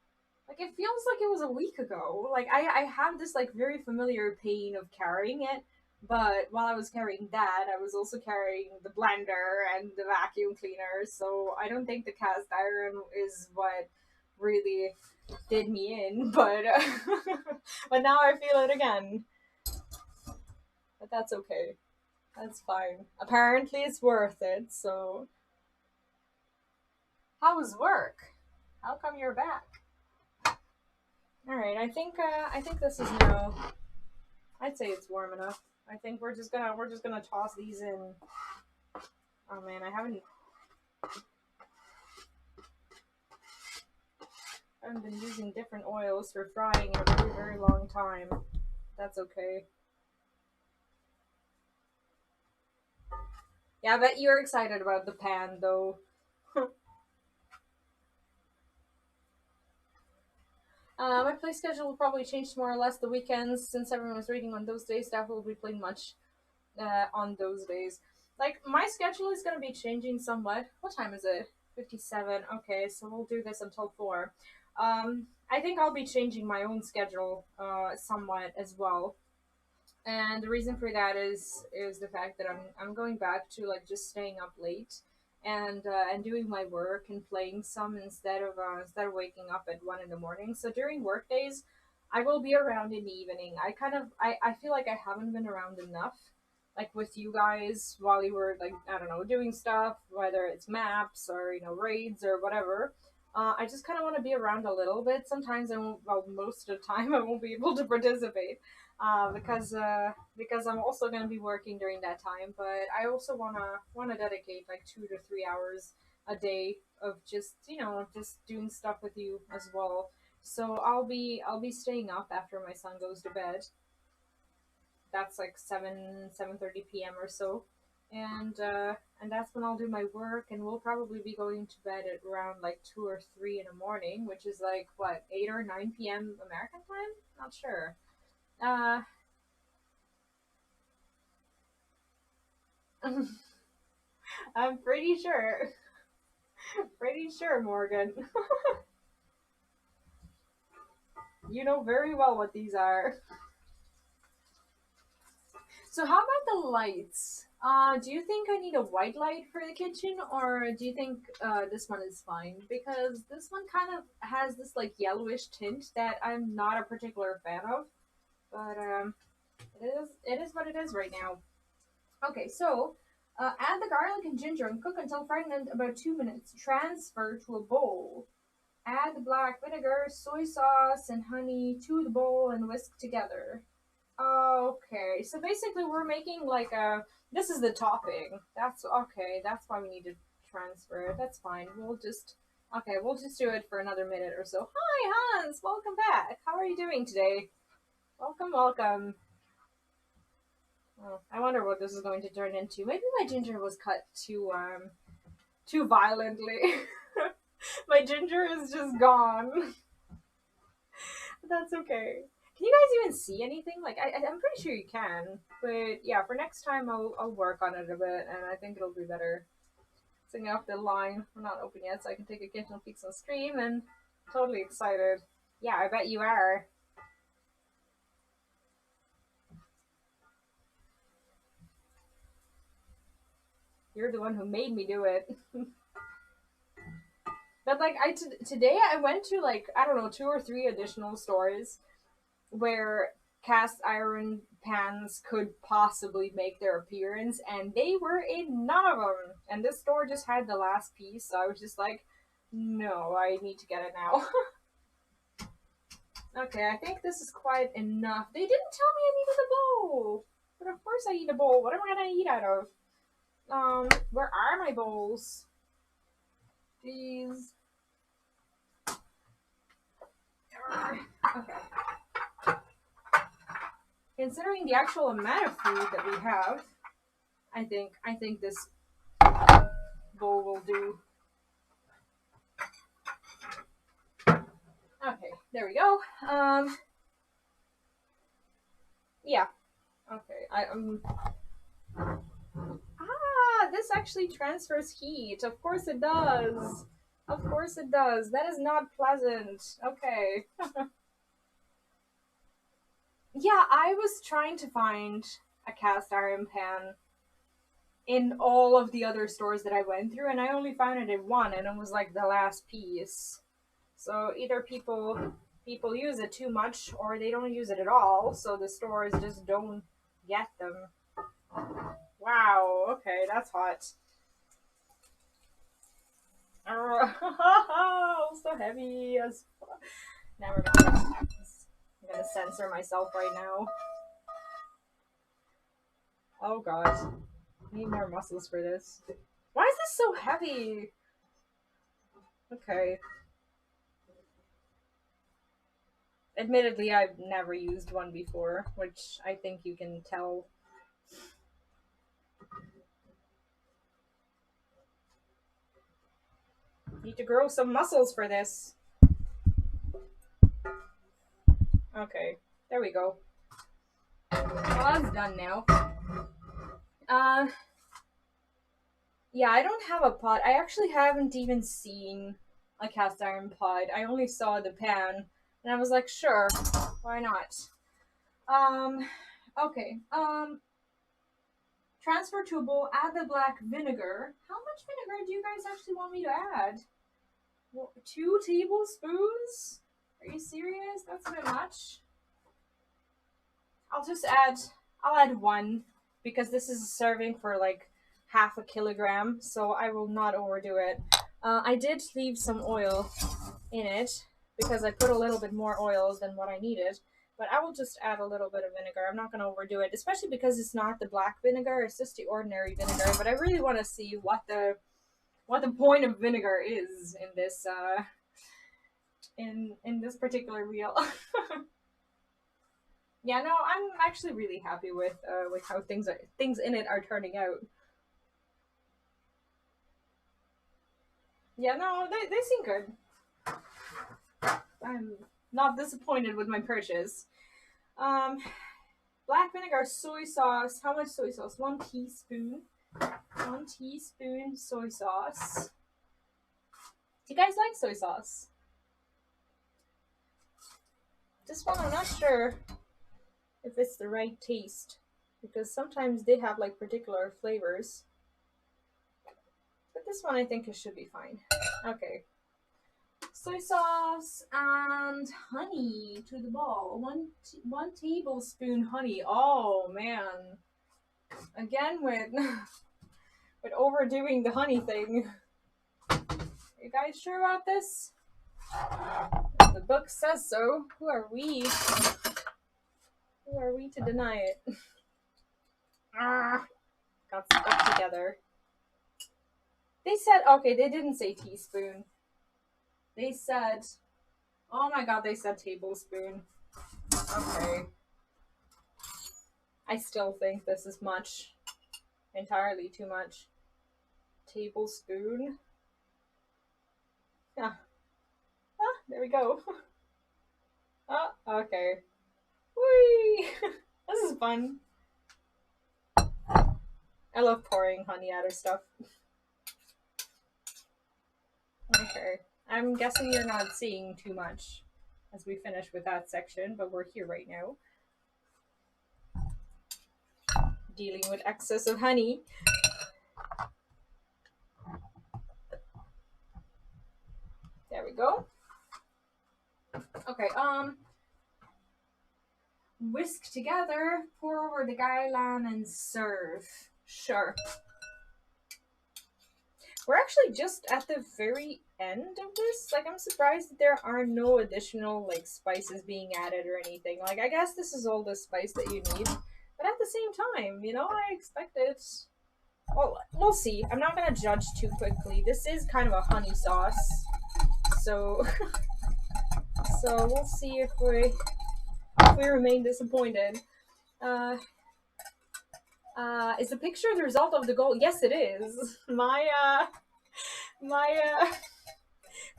Like it feels like it was a week ago. Like I have this like very familiar pain of carrying it, but while I was carrying that, I was also carrying the blender and the vacuum cleaner. So I don't think the cast iron is what really did me in, but but now I feel it again. But that's okay. That's fine. Apparently, it's worth it. So, how was work? How come you're back? All right, I think this is now. I'd say it's warm enough. I think we're just gonna toss these in. Oh man, I haven't been using different oils for frying in a very, very long time. That's okay. Yeah, I bet you're excited about the pan though. My play schedule will probably change more or less the weekends since everyone was reading on those days. Staff will be playing much on those days. Like, my schedule is going to be changing somewhat. What time is it? 57. Okay, so we'll do this until 4. I think I'll be changing my own schedule somewhat as well. And the reason for that is the fact that I'm going back to like just staying up late and doing my work and playing some instead of waking up at 1 in the morning. So during work days, I will be around in the evening. I feel like I haven't been around enough, like with you guys while you were like I don't know doing stuff, whether it's maps or raids or whatever. I just kind of want to be around a little bit. Sometimes I won't. Well, most of the time I won't be able to participate because I'm also going to be working during that time. But I also wanna dedicate like 2 to 3 hours a day of just doing stuff with you as well. So I'll be staying up after my son goes to bed. That's like 7:30 p.m. or so, and that's when I'll do my work, and we'll probably be going to bed at around like 2 or 3 in the morning, which is like what 8 or 9 p.m. American time. Not sure. Uh, I'm pretty sure. Pretty sure, Morgan. You know very well what these are. So how about the lights? Do you think I need a white light for the kitchen, or do you think this one is fine? Because this one kind of has this like yellowish tint that I'm not a particular fan of. But it is what it is right now. Okay, so add the garlic and ginger and cook until fragrant about 2 minutes. Transfer to a bowl. Add the black vinegar, soy sauce, and honey to the bowl and whisk together. Okay, so basically we're making like a. This is the topping. That's okay. That's why we need to transfer it. That's fine. We'll just do it for another minute or so. Hi, Hans. Welcome back. How are you doing today? Welcome, welcome. Oh, I wonder what this is going to turn into. Maybe my ginger was cut too violently. My ginger is just gone. That's okay. Can you guys even see anything? Like, I'm pretty sure you can. But yeah, for next time, I'll work on it a bit, and I think it'll be better. Singing off the line. We're not open yet, so I can take a kitchen peeks on stream, and totally excited. Yeah, I bet you are. You're the one who made me do it. But like, today I went to like I don't know 2 or 3 additional stores where cast iron pans could possibly make their appearance, and they were in none of them. And this store just had the last piece, so I was just like, no, I need to get it now. Okay, I think this is quite enough. They didn't tell me I needed a bowl, but of course I need a bowl. What am I gonna eat out of? Where are my bowls? These. Okay. Considering the actual amount of food that we have, I think this bowl will do. Okay, there we go. Yeah. Okay, this actually transfers heat. Of course it does. Of course it does. That is not pleasant. Okay. Yeah, I was trying to find a cast iron pan in all of the other stores that I went through, and I only found it in one, and it was like the last piece. So either people use it too much, or they don't use it at all. So the stores just don't get them. Wow. Okay, that's hot. Oh, so heavy as fuck. Never mind. I'm gonna censor myself right now. Oh god. I need more muscles for this. Why is this so heavy? Okay. Admittedly, I've never used one before, which I think you can tell. Need to grow some muscles for this. Okay, there we go. Well, that's done now. Yeah, I don't have a pot. I actually haven't even seen a cast iron pot. I only saw the pan, and I was like, sure, why not? Okay. Transfer to a bowl, add the black vinegar. How much vinegar do you guys actually want me to add? Well, 2 tablespoons? Are you serious? That's a bit much. I'll add 1, because this is a serving for like half a kilogram, so I will not overdo it. I did leave some oil in it, because I put a little bit more oil than what I needed. But I will just add a little bit of vinegar. I'm not going to overdo it, especially because it's not the black vinegar. It's just the ordinary vinegar. But I really want to see what the point of vinegar is in this in this particular meal. Yeah, no, I'm actually really happy with how things in it are turning out. Yeah, no, they seem good. I'm not disappointed with my purchase. Black vinegar, soy sauce. How much soy sauce? 1 teaspoon. 1 teaspoon soy sauce. Do you guys like soy sauce? This one, I'm not sure if it's the right taste, because sometimes they have like particular flavors. But this one, I think it should be fine. Okay. Soy sauce and honey to the bowl. 1 tablespoon honey. Oh man. Again with overdoing the honey thing. You guys sure about this? The book says so. Who are we? Who are we to deny it? Got stuck together. They said, okay, they didn't say teaspoon. They said, oh my god, they said tablespoon. Okay. I still think this is much. Entirely too much. Tablespoon. Yeah. Ah, there we go. Oh, okay. Whee! This is fun. I love pouring honey out of stuff. Okay. I'm guessing you're not seeing too much as we finish with that section, but we're here right now. Dealing with excess of honey. There we go. Okay, whisk together, pour over the gailan, and serve. Sure. We're actually just at the very end of this. Like, I'm surprised that there are no additional, like, spices being added or anything. Like, I guess this is all the spice that you need. But at the same time, you know, I expected... Well, we'll see. I'm not gonna judge too quickly. This is kind of a honey sauce. So... so we'll see if we remain disappointed. Is the picture the result of the goal? Yes, it is. My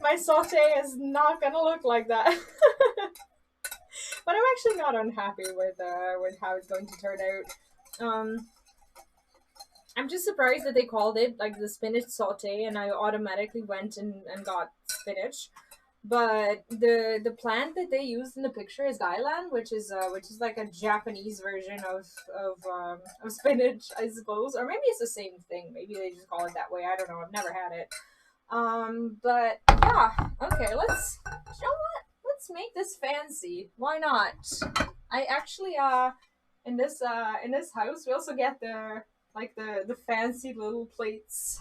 sauté is not gonna look like that. But I'm actually not unhappy with how it's going to turn out. I'm just surprised that they called it like the spinach sauté, and I automatically went and got spinach. But the plant that they used in the picture is gailan, which is like a Japanese version of spinach, I suppose, or maybe it's the same thing. Maybe they just call it that way. I don't know. I've never had it. But yeah, okay. Let's you know what? Let's make this fancy. Why not? I actually in this house we also get the fancy little plates.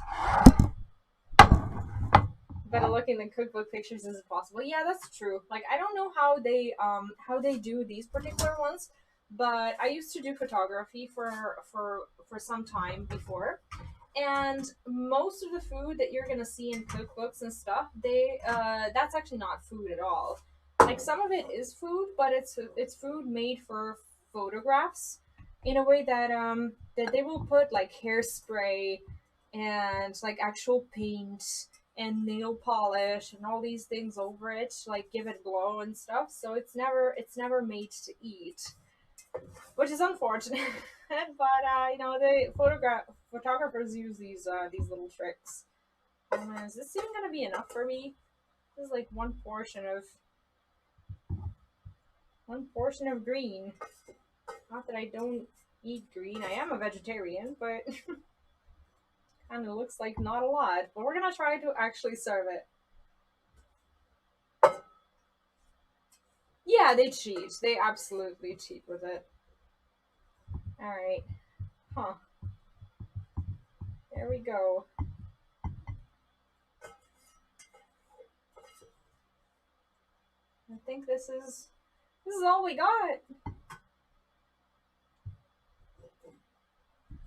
better look in the cookbook pictures as possible. Yeah, that's true. Like I don't know how they do these particular ones, but I used to do photography for some time before, and most of the food that you're gonna see in cookbooks and stuff, they that's actually not food at all. Like some of it is food, but it's food made for photographs in a way that that they will put like hairspray and like actual paint and nail polish and all these things over it to like give it glow and stuff. So it's never made to eat, which is unfortunate. But you know, the photographers use these little tricks. Is this even gonna be enough for me? This is like one portion of green. Not that I don't eat green. I am a vegetarian, but kind of looks like not a lot. But we're gonna try to actually serve it. Yeah, they cheat. They absolutely cheat with it. All right. Huh. There we go. I think this is all we got.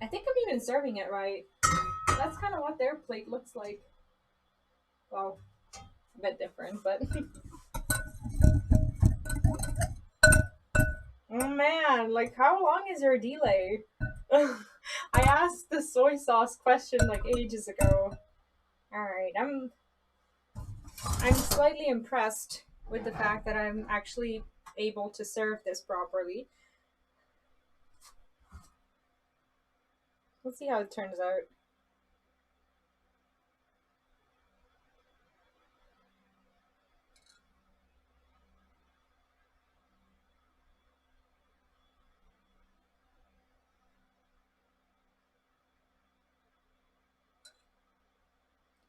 I think I'm even serving it right. That's kind of what their plate looks like. Well, a bit different, but oh man, like how long is your delay? I asked the soy sauce question like ages ago. All right, I'm slightly impressed with the fact that I'm actually able to serve this properly. Let's see how it turns out.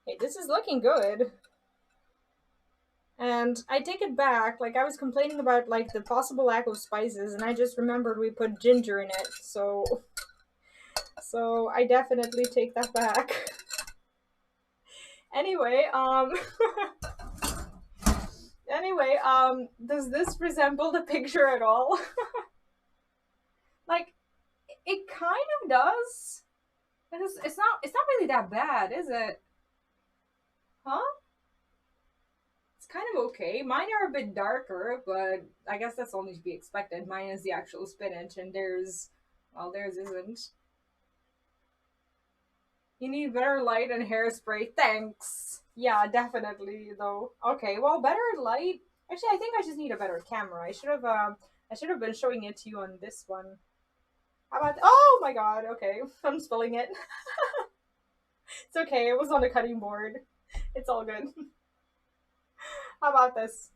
Hey, this is looking good. And I take it back, like I was complaining about like the possible lack of spices, and I just remembered we put ginger in it, so I definitely take that back. Anyway, does this resemble the picture at all? Like, it kind of does. It's not really that bad, is it? Huh? It's kind of okay. Mine are a bit darker, but I guess that's only to be expected. Mine is the actual spinach, and theirs isn't. You need better light and hairspray. Thanks. Yeah, definitely though. Okay, well, better light. Actually, I think I just need a better camera. I should have been showing it to you on this one. How about? Oh my god. Okay, I'm spilling it. It's okay. It was on the cutting board. It's all good. How about this?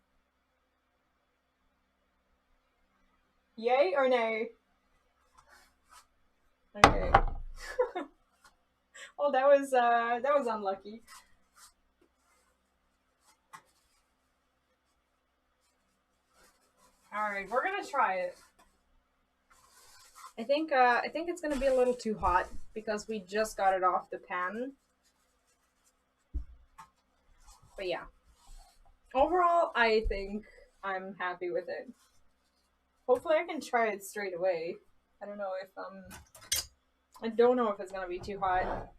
Yay or nay? Okay. Well, that was unlucky. All right, we're gonna try it. I think it's gonna be a little too hot because we just got it off the pan. But yeah, overall, I think I'm happy with it. Hopefully, I can try it straight away. I don't know if I don't know if it's gonna be too hot.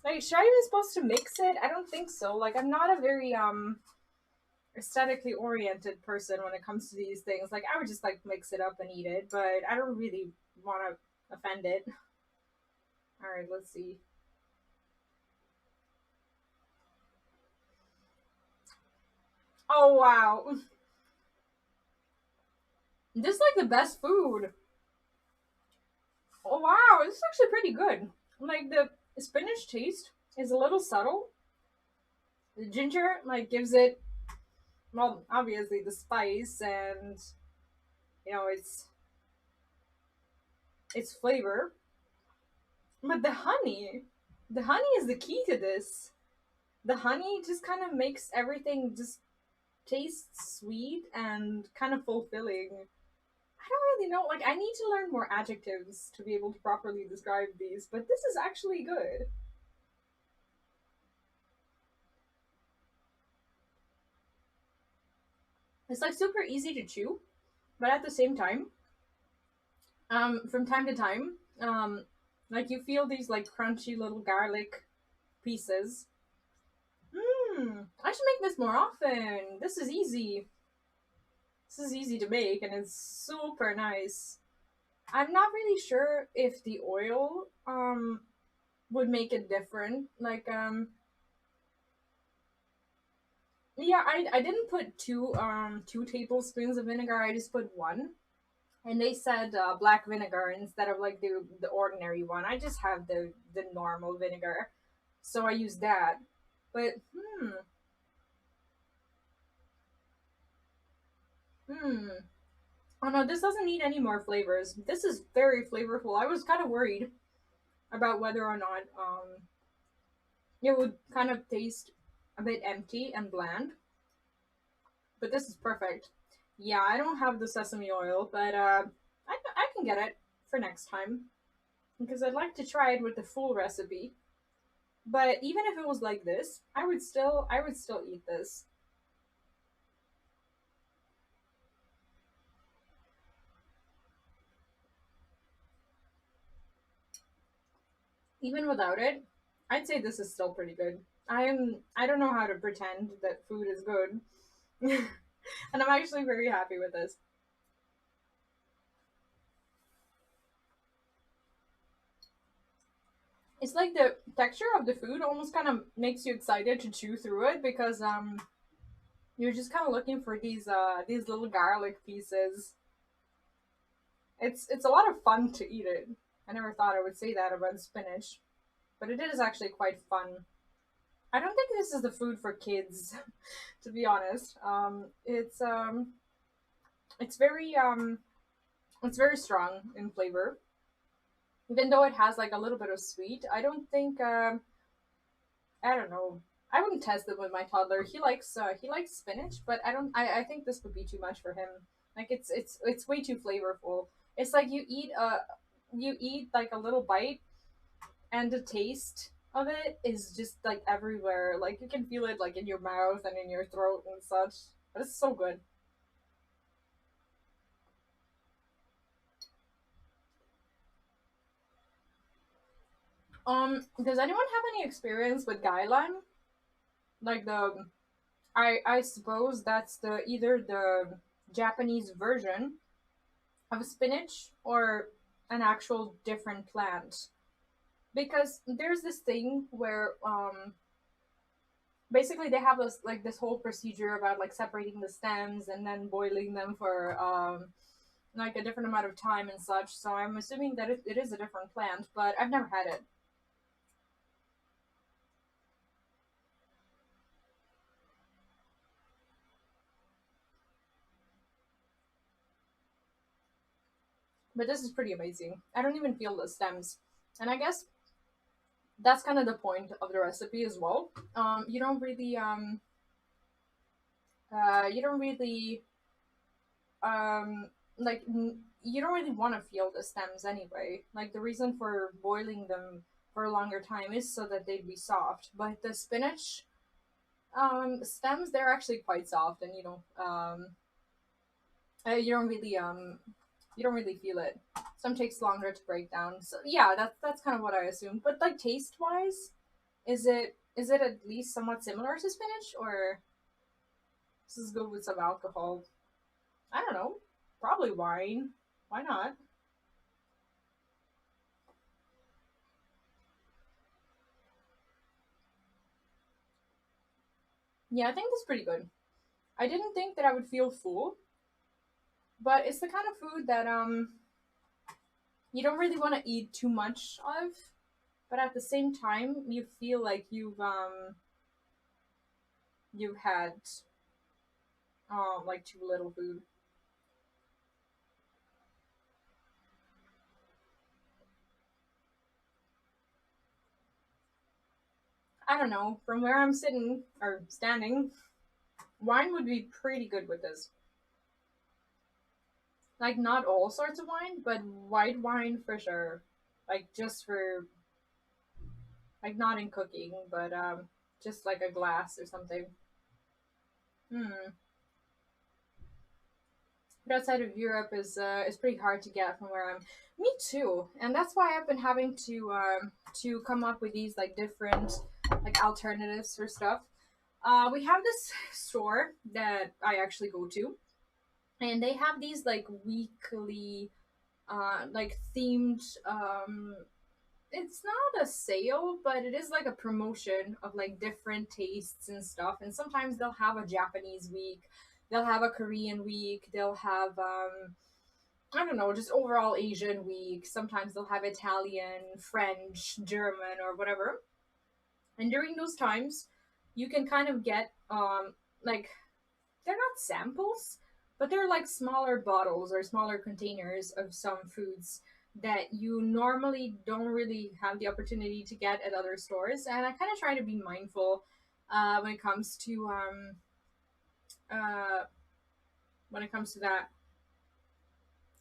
Like, should I even supposed to mix it? I don't think so. Like, I'm not a very aesthetically oriented person when it comes to these things. Like, I would just like mix it up and eat it, but I don't really want to offend it. All right, let's see. Oh wow, this is like the best food. Oh wow, this is actually pretty good. Like the spinach taste is a little subtle. The ginger like gives it, well, obviously the spice and you know its flavor. But the honey is the key to this. The honey just kind of makes everything just taste sweet and kind of fulfilling. I don't really know. Like, I need to learn more adjectives to be able to properly describe these, but this is actually good. It's like super easy to chew, but at the same time, from time to time, like you feel these like crunchy little garlic pieces. I should make this more often. This is easy. This is easy to make and it's super nice. I'm not really sure if the oil would make it different. Like yeah, I didn't put two tablespoons of vinegar. I just put one. And they said black vinegar instead of like the ordinary one. I just have the normal vinegar, so I use that. But hmm. Oh no, this doesn't need any more flavors. This is very flavorful. I was kind of worried about whether or not it would kind of taste a bit empty and bland, but this is perfect. Yeah, I don't have the sesame oil, but I can get it for next time because I'd like to try it with the full recipe. But even if it was like this, I would still eat this. Even without it, I'd say this is still pretty good. I don't know how to pretend that food is good. And I'm actually very happy with this. It's like the texture of the food almost kind of makes you excited to chew through it because you're just kind of looking for these little garlic pieces. It's a lot of fun to eat it. I never thought I would say that about spinach, but it is actually quite fun. I don't think this is the food for kids, to be honest. It's very it's very strong in flavor, even though it has like a little bit of sweet. I don't think I don't know. I wouldn't test it with my toddler. He likes spinach, but I think this would be too much for him. Like it's way too flavorful. It's like you eat like a little bite and the taste of it is just like everywhere. Like you can feel it like in your mouth and in your throat and such. But it's so good. Does anyone have any experience with guy lime? Like I suppose that's the either the Japanese version of spinach or an actual different plant. Because there's this thing where basically they have this whole procedure about like separating the stems and then boiling them for like a different amount of time and such. So I'm assuming that it is a different plant, but I've never had it. But this is pretty amazing. I don't even feel the stems, and I guess that's kind of the point of the recipe as well. You don't really um like you don't really want to feel the stems anyway. Like the reason for boiling them for a longer time is so that they'd be soft. But the spinach stems, they're actually quite soft, and you don't really feel it. Some takes longer to break down. So yeah, that's kind of what I assumed. But like taste wise, is it at least somewhat similar to spinach, or this is good with some alcohol? I don't know. Probably wine. Why not? Yeah, I think that's pretty good. I didn't think that I would feel full, but it's the kind of food that you don't really want to eat too much of, but at the same time you feel like you've had like too little food. I don't know. From where I'm sitting or standing, wine would be pretty good with this. Like not all sorts of wine, but white wine for sure. Like just for like not in cooking, but just like a glass or something. Hmm. but outside of Europe is pretty hard to get from where I'm. Me too, and that's why I've been having to come up with these like different like alternatives for stuff. We have this store that I actually go to, and they have these like weekly like themed it's not a sale, but it is like a promotion of like different tastes and stuff. And sometimes they'll have a Japanese week, they'll have a Korean week, they'll have I don't know, just overall Asian week. Sometimes they'll have Italian, French, German, or whatever. And during those times, you can kind of get like they're not samples, but they're like smaller bottles or smaller containers of some foods that you normally don't really have the opportunity to get at other stores. And I kind of try to be mindful when it comes to uh, that.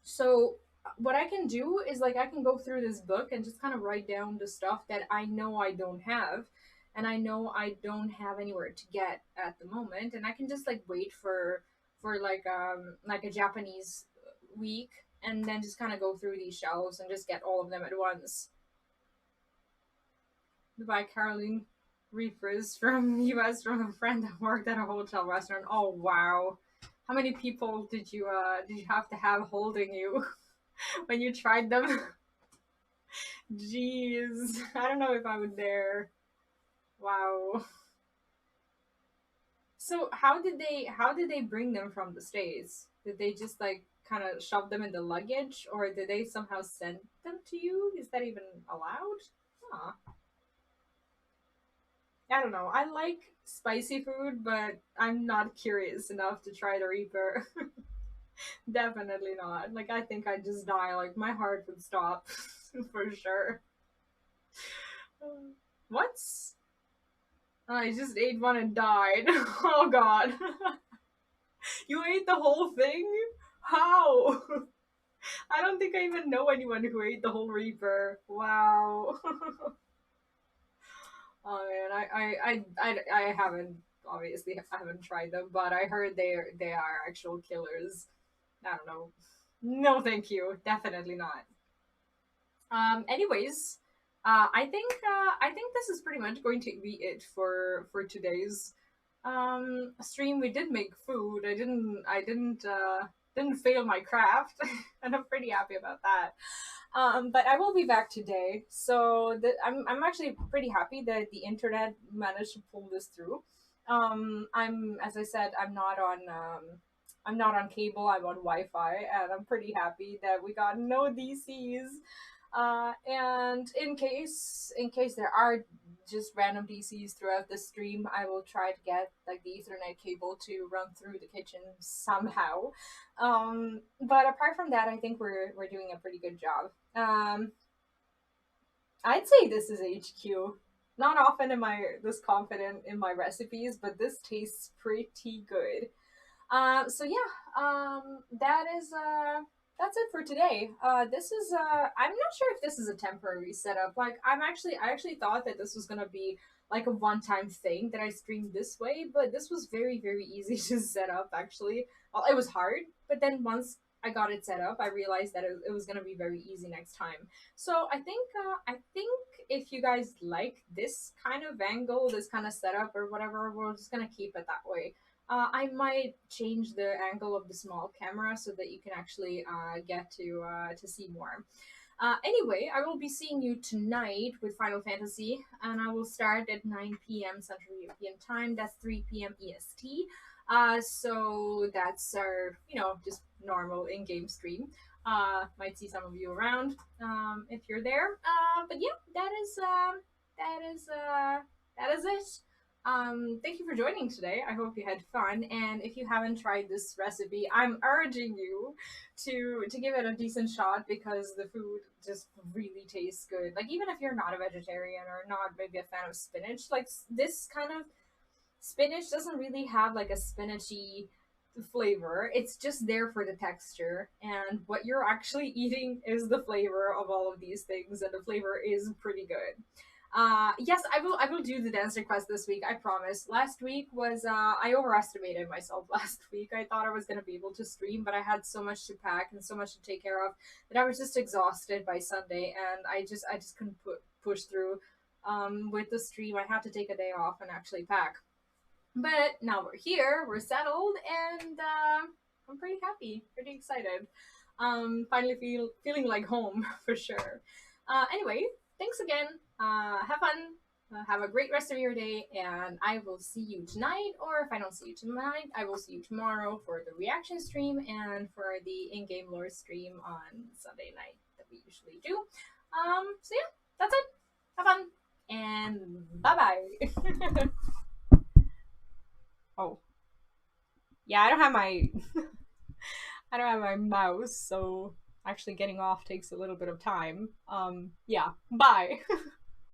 So what I can do is like I can go through this book and just kind of write down the stuff that I know I don't have and I know I don't have anywhere to get at the moment, and I can just like wait for like a Japanese week and then just kind of go through these shelves and just get all of them at once. By Caroline Reefers from US from a friend that worked at a hotel restaurant. Oh wow. How many people did you have to have holding you when you tried them? Jeez. I don't know if I would dare. Wow. So how did they bring them from the States? Did they just like kind of shove them in the luggage, or did they somehow send them to you? Is that even allowed? Huh. I don't know. I like spicy food, but I'm not curious enough to try the Reaper. Definitely not. Like I think I'd just die. Like my heart would stop for sure. What's I just ate one and died. Oh god. You ate the whole thing? How? I don't think I even know anyone who ate the whole Reaper. Wow. Oh man, I haven't obviously I haven't tried them, but I heard they are actual killers. I don't know. No, thank you. Definitely not. Anyways, I think this is pretty much going to be it for today's stream. We did make food. I didn't fail my craft, and I'm pretty happy about that. But I will be back today, so I'm actually pretty happy that the internet managed to pull this through. I'm as I said, I'm not on cable. I'm on Wi-Fi, and I'm pretty happy that we got no DCs. And in case there are just random DCs throughout the stream, I will try to get like the Ethernet cable to run through the kitchen somehow. But apart from that, I think we're doing a pretty good job. I'd say this is HQ. Not often am I this confident in my recipes, but this tastes pretty good. So yeah, that's it for today. This is I'm not sure if this is a temporary setup. Like I actually thought that this was gonna be like a one-time thing that I streamed this way, but this was very easy to set up actually. Well, it was hard, but then once I got it set up, I realized that it was gonna be very easy next time. So I think if you guys like this kind of angle, this kind of setup or whatever, we're just gonna keep it that way. I might change the angle of the small camera so that you can actually get to see more. Anyway, I will be seeing you tonight with Final Fantasy, and I will start at 9 p.m. Central European Time. That's 3 p.m. EST. So that's our, just normal in-game stream. Might see some of you around if you're there. But yeah, that is that is it. Thank you for joining today. I hope you had fun, and if you haven't tried this recipe, I'm urging you to give it a decent shot because the food just really tastes good. Like even if you're not a vegetarian or not maybe a fan of spinach, like this kind of spinach doesn't really have like a spinachy flavor. It's just there for the texture, and what you're actually eating is the flavor of all of these things, and the flavor is pretty good. Yes, I will do the dance request this week, I promise. Last week was I overestimated myself last week. I thought I was gonna be able to stream, but I had so much to pack and so much to take care of that I was just exhausted by Sunday, and I just couldn't push through with the stream. I had to take a day off and actually pack. But now we're here, we're settled, and I'm pretty happy, pretty excited. Finally feeling like home for sure. Anyway, thanks again. Have fun. Have a great rest of your day, and I will see you tonight. Or if I don't see you tonight, I will see you tomorrow for the reaction stream and for the in-game lore stream on Sunday night that we usually do. So yeah, that's it. Have fun, and bye bye. Oh, yeah, I don't have my I don't have my mouse, so actually getting off takes a little bit of time. Yeah, bye.